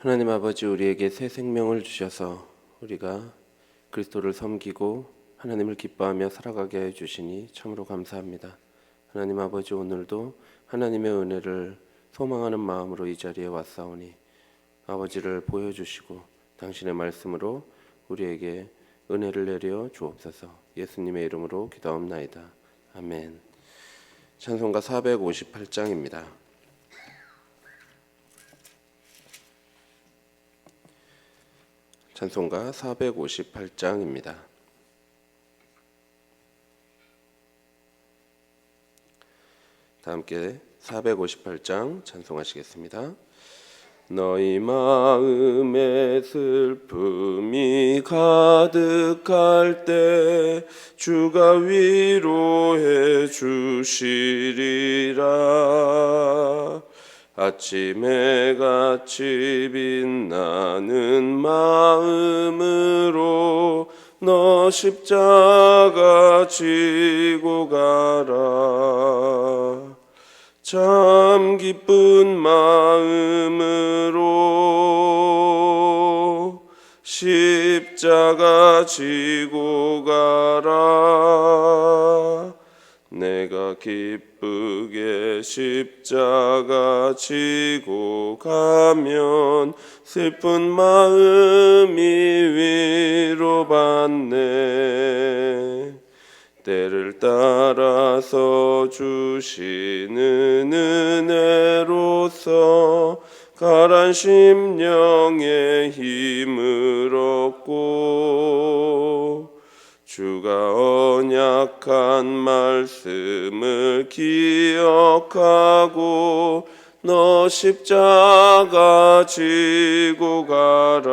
하나님 아버지, 우리에게 새 생명을 주셔서 우리가 그리스도를 섬기고 하나님을 기뻐하며 살아가게 해주시니 참으로 감사합니다. 하나님 아버지, 오늘도 하나님의 은혜를 소망하는 마음으로 이 자리에 왔사오니 아버지를 보여주시고 당신의 말씀으로 우리에게 은혜를 내려 주옵소서. 예수님의 이름으로 기도하옵나이다. 아멘. 찬송가 458장입니다. 찬송가 458장입니다. 다 함께 458장 찬송하시겠습니다. 너희 마음에 슬픔이 가득할 때 주가 위로해 주시리라. 아침에 같이 빛나는 마음으로 너 십자가 지고 가라. 참 기쁜 마음으로 십자가 지고 가라. 내가 기쁘게 십자가 지고 가면 슬픈 마음이 위로받네. 때를 따라서 주시는 은혜로서 가란 심령에 힘을 얻고 주가 언약한 말씀을 기억하고 너 십자가 지고 가라.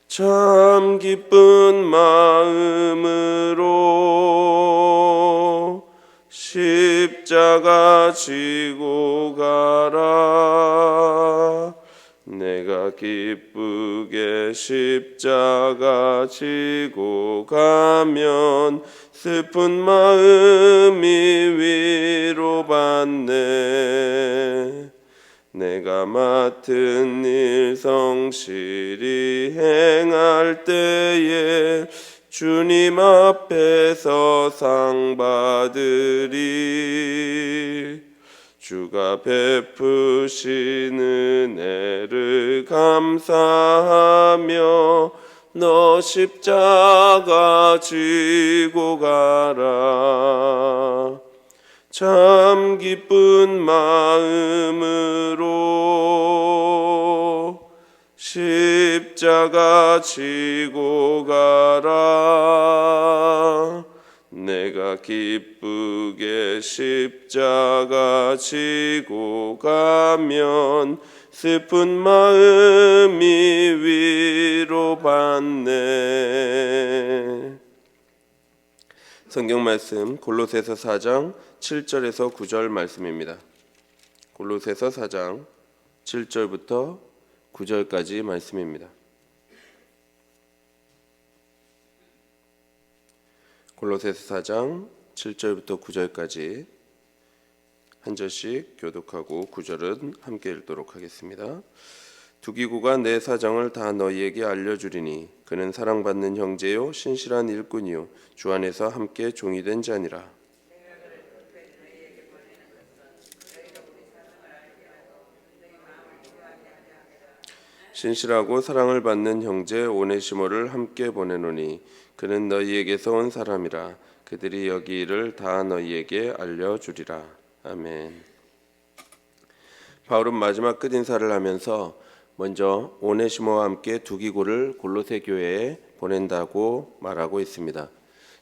참 기쁜 마음으로 십자가 지고 가라. 내가 기쁘게 십자가 지고 가면 슬픈 마음이 위로받네. 내가 맡은 일 성실히 행할 때에 주님 앞에서 상 받으리. 주가 베푸신 은혜를 감사하며 너 십자가 지고 가라. 참 기쁜 마음으로 십자가 지고 가라. 내가 기쁘게 십자가 지고 가면 슬픈 마음이 위로받네. 성경 말씀 골로새서 4장 7절에서 9절 말씀입니다. 골로새서 4장 7절부터 9절까지 말씀입니다. 골로새서 4장 7절부터 9절까지 한 절씩 교독하고 9절은 함께 읽도록 하겠습니다. 두기고가 내 사정을 다 너희에게 알려주리니 그는 사랑받는 형제요 신실한 일꾼이요 주 안에서 함께 종이 된 자니라. 신실하고 사랑을 받는 형제 오네시모를 함께 보내노니 그는 너희에게서 온 사람이라. 그들이 여기 일을 다 너희에게 알려주리라. 아멘. 바울은 마지막 끝인사를 하면서 먼저 오네시모와 함께 두기고를 골로새 교회에 보낸다고 말하고 있습니다.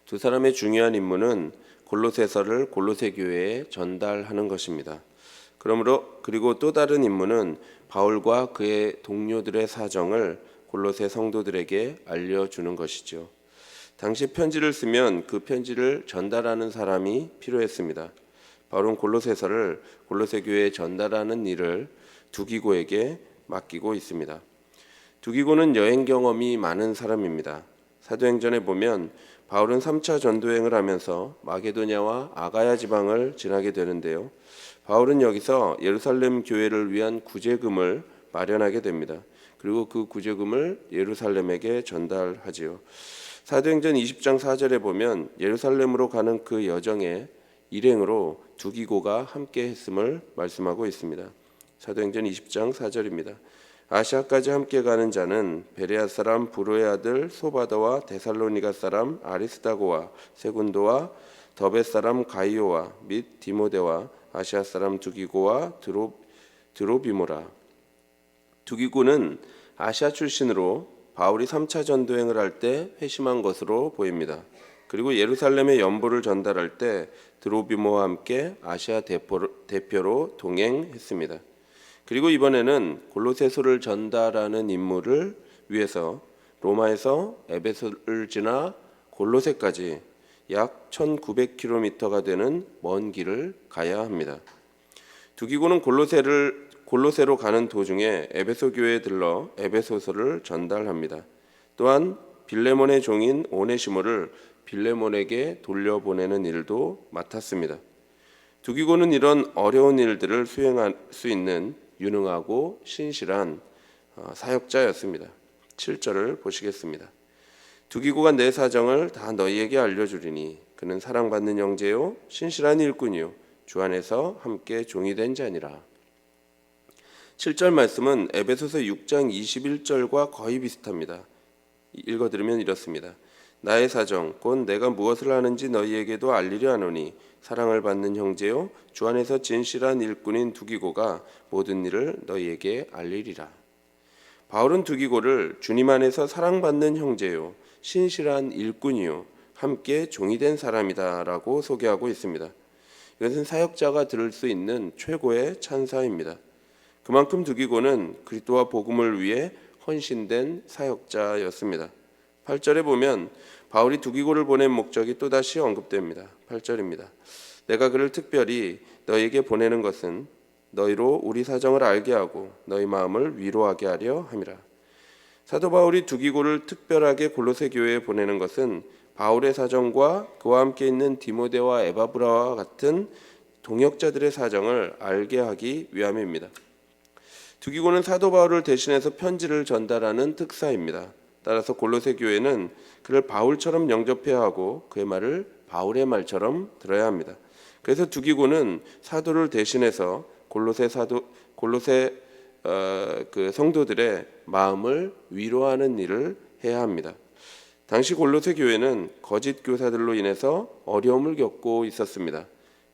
두 사람의 중요한 임무는 골로새서를 골로새 교회에 전달하는 것입니다. 그리고 또 다른 임무는 바울과 그의 동료들의 사정을 골로새 성도들에게 알려주는 것이죠. 당시 편지를 쓰면 그 편지를 전달하는 사람이 필요했습니다. 바울은 골로새서를 골로새 교회에 전달하는 일을 두기고에게 맡기고 있습니다. 두기고는 여행 경험이 많은 사람입니다. 사도행전에 보면 바울은 3차 전도여행을 하면서 마게도냐와 아가야 지방을 지나게 되는데요. 바울은 여기서 예루살렘 교회를 위한 구제금을 마련하게 됩니다. 그리고 그 구제금을 예루살렘에게 전달하지요. 사도행전 20장 4절에 보면 예루살렘으로 가는 그 여정에 일행으로 두 기고가 함께 했음을 말씀하고 있습니다. 사도행전 20장 4절입니다. 아시아까지 함께 가는 자는 베레아 사람 브로의 아들 소바더와 데살로니가 사람 아리스다고와 세군도와 더베 사람 가이오와 및 디모데와 아시아 사람 두기고와 드로비모라. 두기고는 아시아 출신으로 바울이 3차 전도행을 할 때 회심한 것으로 보입니다. 그리고 예루살렘에 연보를 전달할 때 드로비모와 함께 아시아 대표로 동행했습니다. 그리고 이번에는 골로새서를 전달하는 임무를 위해서 로마에서 에베소를 지나 골로새까지 약 1900km가 되는 먼 길을 가야 합니다. 두기고는 골로새로 가는 도중에 에베소 교회에 들러 에베소서를 전달합니다. 또한 빌레몬의 종인 오네시모를 빌레몬에게 돌려보내는 일도 맡았습니다. 두기고는 이런 어려운 일들을 수행할 수 있는 유능하고 신실한 사역자였습니다. 7절을 보시겠습니다. 두기고가 내 사정을 다 너희에게 알려주리니 그는 사랑받는 형제요 신실한 일꾼이요 주 안에서 함께 종이 된 자니라. 7절 말씀은 에베소서 6장 21절과 거의 비슷합니다. 읽어드리면 이렇습니다. 나의 사정 곧 내가 무엇을 하는지 너희에게도 알리려 하노니 사랑을 받는 형제요 주 안에서 진실한 일꾼인 두기고가 모든 일을 너희에게 알리리라. 바울은 두기고를 주님 안에서 사랑받는 형제요 신실한 일꾼이요 함께 종이 된 사람이다라고 소개하고 있습니다. 이것은 사역자가 들을 수 있는 최고의 찬사입니다. 그만큼 두기고는 그리스도와 복음을 위해 헌신된 사역자였습니다. 8절에 보면 바울이 두기고를 보낸 목적이 또다시 언급됩니다. 8절입니다. 내가 그를 특별히 너희에게 보내는 것은 너희로 우리 사정을 알게 하고 너희 마음을 위로하게 하려 함이라. 사도 바울이 두기고를 특별하게 골로새 교회에 보내는 것은 바울의 사정과 그와 함께 있는 디모데와 에바브라와 같은 동역자들의 사정을 알게 하기 위함입니다. 두기고는 사도 바울을 대신해서 편지를 전달하는 특사입니다. 따라서 골로새 교회는 그를 바울처럼 영접해야 하고 그의 말을 바울의 말처럼 들어야 합니다. 그래서 두기고는 사도를 대신해서 골로새 그 성도들의 마음을 위로하는 일을 해야 합니다. 당시 골로새 교회는 거짓 교사들로 인해서 어려움을 겪고 있었습니다.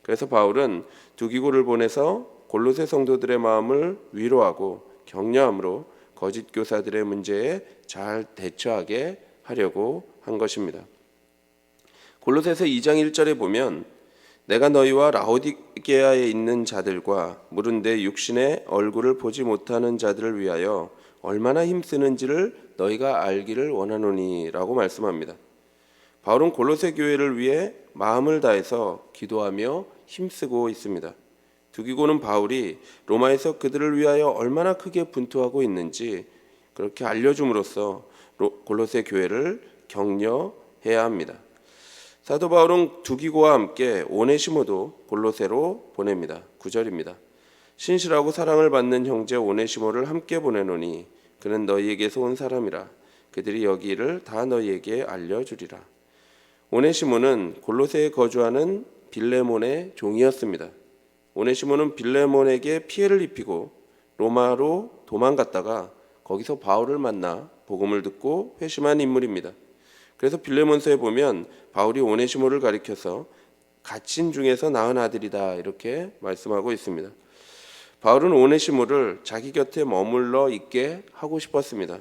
그래서 바울은 두기고를 보내서 골로새 성도들의 마음을 위로하고 격려함으로 거짓 교사들의 문제에 잘 대처하게 하려고 한 것입니다. 골로새서 2장 1절에 보면 내가 너희와 라오디게아에 있는 자들과 무른데 육신의 얼굴을 보지 못하는 자들을 위하여 얼마나 힘쓰는지를 너희가 알기를 원하노니라고 말씀합니다. 바울은 골로새 교회를 위해 마음을 다해서 기도하며 힘쓰고 있습니다. 두기고는 바울이 로마에서 그들을 위하여 얼마나 크게 분투하고 있는지 그렇게 알려줌으로써 골로새 교회를 격려해야 합니다. 사도 바울은 두기고와 함께 오네시모도 골로새로 보냅니다. 9절입니다. 신실하고 사랑을 받는 형제 오네시모를 함께 보내노니 그는 너희에게서 온 사람이라 그들이 여기를 다 너희에게 알려주리라. 오네시모는 골로새에 거주하는 빌레몬의 종이었습니다. 오네시모는 빌레몬에게 피해를 입히고 로마로 도망갔다가 거기서 바울을 만나 복음을 듣고 회심한 인물입니다. 그래서 빌레몬서에 보면 바울이 오네시모를 가리켜서 갇힌 중에서 낳은 아들이다 이렇게 말씀하고 있습니다. 바울은 오네시모를 자기 곁에 머물러 있게 하고 싶었습니다.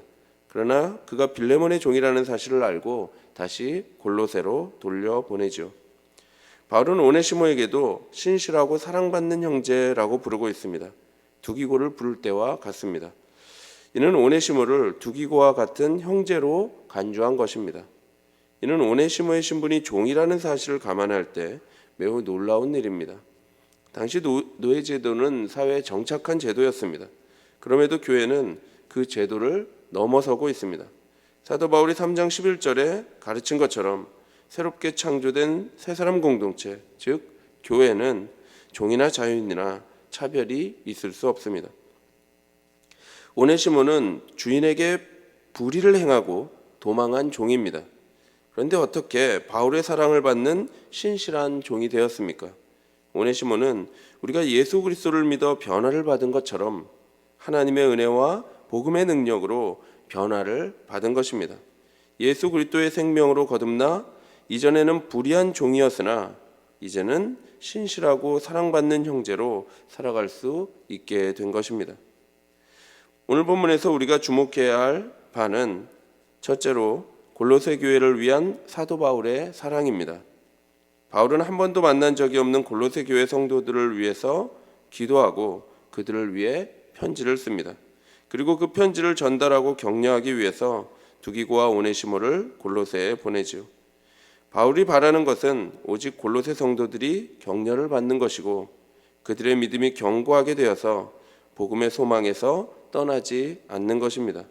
그러나 그가 빌레몬의 종이라는 사실을 알고 다시 골로새로 돌려보내죠. 바울은 오네시모에게도 신실하고 사랑받는 형제라고 부르고 있습니다. 두기고를 부를 때와 같습니다. 이는 오네시모를 두기고와 같은 형제로 간주한 것입니다. 이는 오네시모의 신분이 종이라는 사실을 감안할 때 매우 놀라운 일입니다. 당시 노예제도는 사회에 정착한 제도였습니다. 그럼에도 교회는 그 제도를 넘어서고 있습니다. 사도 바울이 3장 11절에 가르친 것처럼 새롭게 창조된 새 사람 공동체, 즉 교회는 종이나 자유인이나 차별이 있을 수 없습니다. 오네시모는 주인에게 불의를 행하고 도망한 종입니다. 그런데 어떻게 바울의 사랑을 받는 신실한 종이 되었습니까? 오네시모는 우리가 예수 그리스도를 믿어 변화를 받은 것처럼 하나님의 은혜와 복음의 능력으로 변화를 받은 것입니다. 예수 그리스도의 생명으로 거듭나 이전에는 불의한 종이었으나 이제는 신실하고 사랑받는 형제로 살아갈 수 있게 된 것입니다. 오늘 본문에서 우리가 주목해야 할 바는 첫째로 골로새 교회를 위한 사도 바울의 사랑입니다. 바울은 한 번도 만난 적이 없는 골로새 교회 성도들을 위해서 기도하고 그들을 위해 편지를 씁니다. 그리고 그 편지를 전달하고 격려하기 위해서 두기고와 오네시모를 골로새에 보내지요. 바울이 바라는 것은 오직 골로새 성도들이 격려를 받는 것이고 그들의 믿음이 견고하게 되어서 복음의 소망에서 떠나지 않는 것입니다.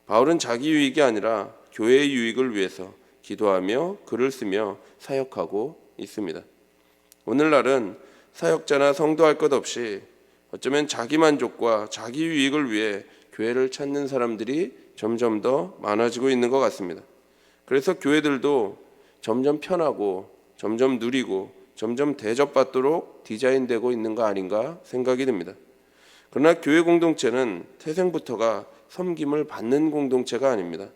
바울은 자기 유익이 아니라 교회의 유익을 위해서 기도하며 글을 쓰며 사역하고 있습니다. 오늘날은 사역자나 성도할 것 없이 어쩌면 자기 만족과 자기 유익을 위해 교회를 찾는 사람들이 점점 더 많아지고 있는 것 같습니다. 그래서 교회들도 점점 편하고 점점 누리고 점점 대접받도록 디자인되고 있는 거 아닌가 생각이 듭니다. 그러나 교회 공동체는 태생부터가 섬김을 받는 공동체가 아닙니다.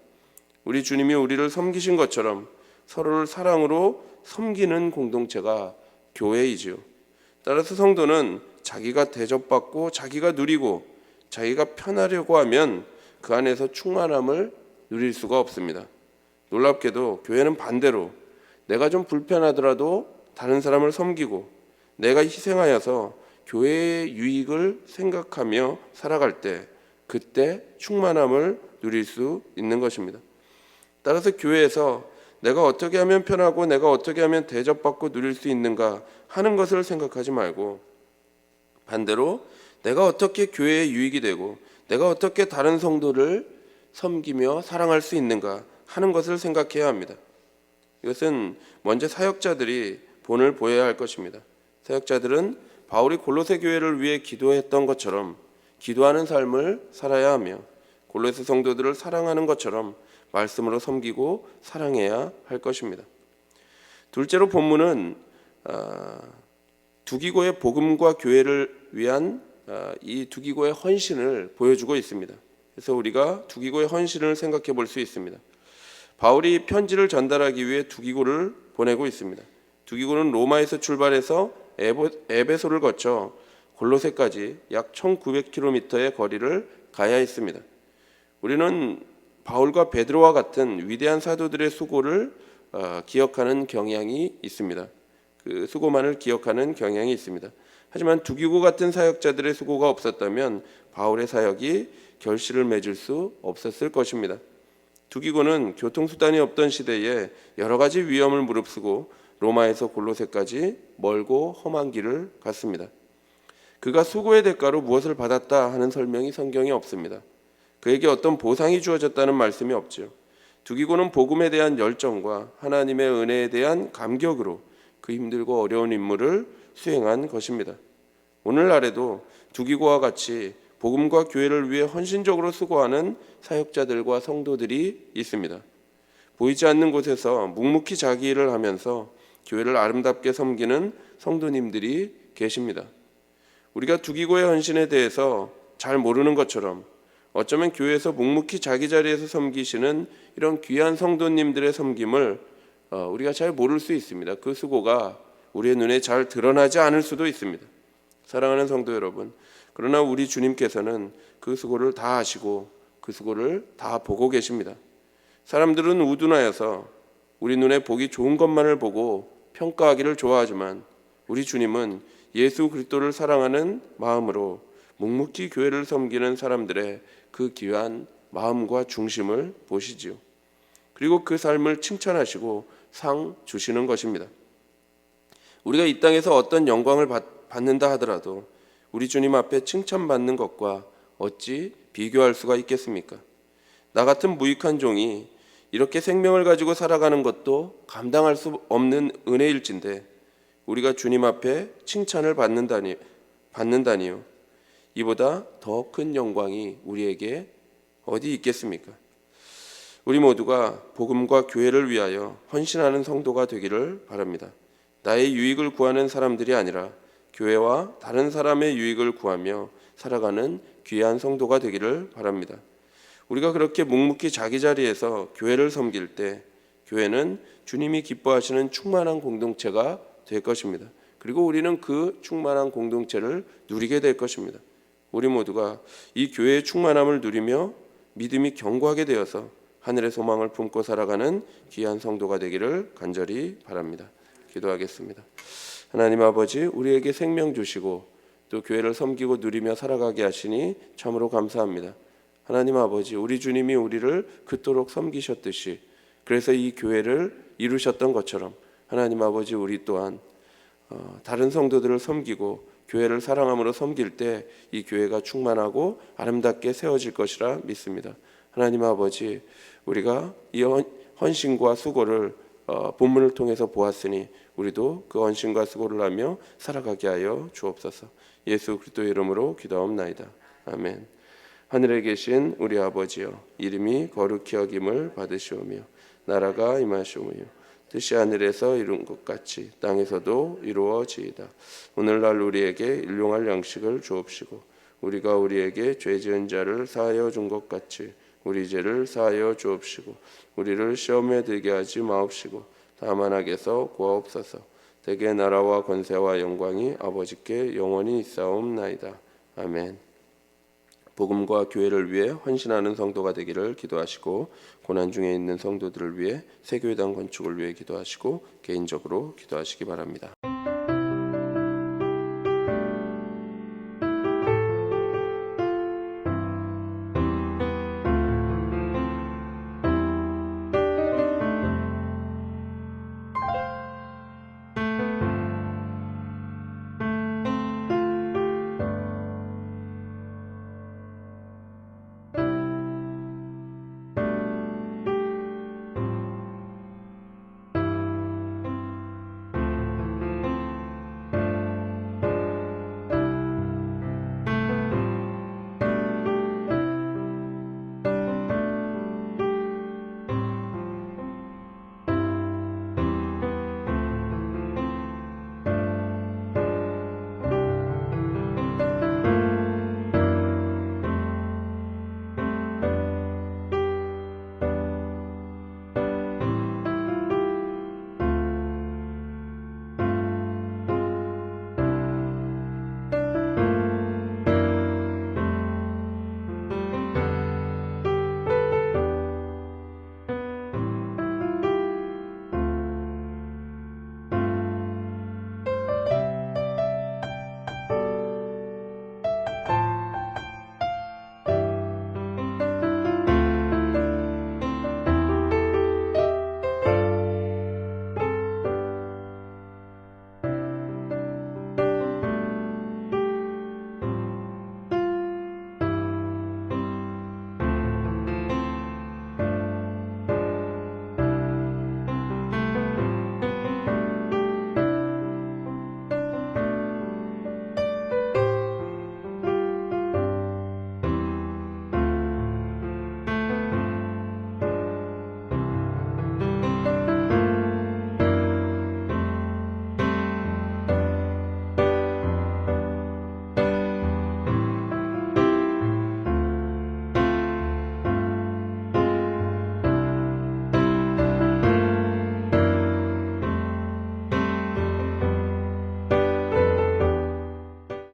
우리 주님이 우리를 섬기신 것처럼 서로를 사랑으로 섬기는 공동체가 교회이지요. 따라서 성도는 자기가 대접받고 자기가 누리고 자기가 편하려고 하면 그 안에서 충만함을 누릴 수가 없습니다. 놀랍게도 교회는 반대로 내가 좀 불편하더라도 다른 사람을 섬기고 내가 희생하여서 교회의 유익을 생각하며 살아갈 때 그때 충만함을 누릴 수 있는 것입니다. 따라서 교회에서 내가 어떻게 하면 편하고 내가 어떻게 하면 대접받고 누릴 수 있는가 하는 것을 생각하지 말고 반대로 내가 어떻게 교회의 유익이 되고 내가 어떻게 다른 성도를 섬기며 사랑할 수 있는가 하는 것을 생각해야 합니다. 이것은 먼저 사역자들이 본을 보여야 할 것입니다. 사역자들은 바울이 골로새 교회를 위해 기도했던 것처럼 기도하는 삶을 살아야 하며 골로새 성도들을 사랑하는 것처럼 말씀으로 섬기고 사랑해야 할 것입니다. 둘째로 본문은 두기고의 복음과 교회를 위한 이 두기고의 헌신을 보여주고 있습니다. 그래서 우리가 두기고의 헌신을 생각해 볼 수 있습니다. 바울이 편지를 전달하기 위해 두기고를 보내고 있습니다. 두기고는 로마에서 출발해서 에베소를 거쳐 골로새까지 약 1900km의 거리를 가야 했습니다. 우리는 바울과 베드로와 같은 위대한 사도들의 수고를 기억하는 경향이 있습니다. 그 수고만을 기억하는 경향이 있습니다. 하지만 두기고 같은 사역자들의 수고가 없었다면 바울의 사역이 결실을 맺을 수 없었을 것입니다. 두기고는 교통수단이 없던 시대에 여러 가지 위험을 무릅쓰고 로마에서 골로새까지 멀고 험한 길을 갔습니다. 그가 수고의 대가로 무엇을 받았다 하는 설명이 성경에 없습니다. 그에게 어떤 보상이 주어졌다는 말씀이 없죠. 두기고는 복음에 대한 열정과 하나님의 은혜에 대한 감격으로 그 힘들고 어려운 임무를 수행한 것입니다. 오늘날에도 두기고와 같이 복음과 교회를 위해 헌신적으로 수고하는 사역자들과 성도들이 있습니다. 보이지 않는 곳에서 묵묵히 자기 일을 하면서 교회를 아름답게 섬기는 성도님들이 계십니다. 우리가 두기고의 헌신에 대해서 잘 모르는 것처럼 어쩌면 교회에서 묵묵히 자기 자리에서 섬기시는 이런 귀한 성도님들의 섬김을 우리가 잘 모를 수 있습니다. 그 수고가 우리의 눈에 잘 드러나지 않을 수도 있습니다. 사랑하는 성도 여러분, 그러나 우리 주님께서는 그 수고를 다 하시고 그 수고를 다 보고 계십니다. 사람들은 우둔하여서 우리 눈에 보기 좋은 것만을 보고 평가하기를 좋아하지만 우리 주님은 예수 그리스도를 사랑하는 마음으로 묵묵히 교회를 섬기는 사람들의 그 귀한 마음과 중심을 보시지요. 그리고 그 삶을 칭찬하시고 상 주시는 것입니다. 우리가 이 땅에서 어떤 영광을 받는다 하더라도 우리 주님 앞에 칭찬받는 것과 어찌 비교할 수가 있겠습니까? 나 같은 무익한 종이 이렇게 생명을 가지고 살아가는 것도 감당할 수 없는 은혜일진데 우리가 주님 앞에 칭찬을 받는다니요. 이보다 더 큰 영광이 우리에게 어디 있겠습니까? 우리 모두가 복음과 교회를 위하여 헌신하는 성도가 되기를 바랍니다. 나의 유익을 구하는 사람들이 아니라 교회와 다른 사람의 유익을 구하며 살아가는 귀한 성도가 되기를 바랍니다. 우리가 그렇게 묵묵히 자기 자리에서 교회를 섬길 때 교회는 주님이 기뻐하시는 충만한 공동체가 될 것입니다. 그리고 우리는 그 충만한 공동체를 누리게 될 것입니다. 우리 모두가 이 교회의 충만함을 누리며 믿음이 견고하게 되어서 하늘의 소망을 품고 살아가는 귀한 성도가 되기를 간절히 바랍니다. 기도하겠습니다. 하나님 아버지, 우리에게 생명 주시고 또 교회를 섬기고 누리며 살아가게 하시니 참으로 감사합니다. 하나님 아버지, 우리 주님이 우리를 그토록 섬기셨듯이 그래서 이 교회를 이루셨던 것처럼 하나님 아버지, 우리 또한 다른 성도들을 섬기고 교회를 사랑함으로 섬길 때 이 교회가 충만하고 아름답게 세워질 것이라 믿습니다. 하나님 아버지, 우리가 이 헌신과 수고를 본문을 통해서 보았으니 우리도 그 헌신과 수고를 하며 살아가게 하여 주옵소서. 예수 그리스도의 이름으로 기도하옵나이다. 아멘. 하늘에 계신 우리 아버지여, 이름이 거룩히 여김을 받으시오며 나라가 임하시오며 뜻이 하늘에서 이룬 것 같이 땅에서도 이루어지이다. 오늘날 우리에게 일용할 양식을 주옵시고 우리가 우리에게 죄 지은 자를 사하여 준 것 같이 우리 죄를 사하여 주옵시고 우리를 시험에 들게 하지 마옵시고 다만 악에서 구하옵소서. 대개 나라와 권세와 영광이 아버지께 영원히 있사옵나이다. 아멘. 복음과 교회를 위해 헌신하는 성도가 되기를 기도하시고 고난 중에 있는 성도들을 위해 새교회당 건축을 위해 기도하시고 개인적으로 기도하시기 바랍니다.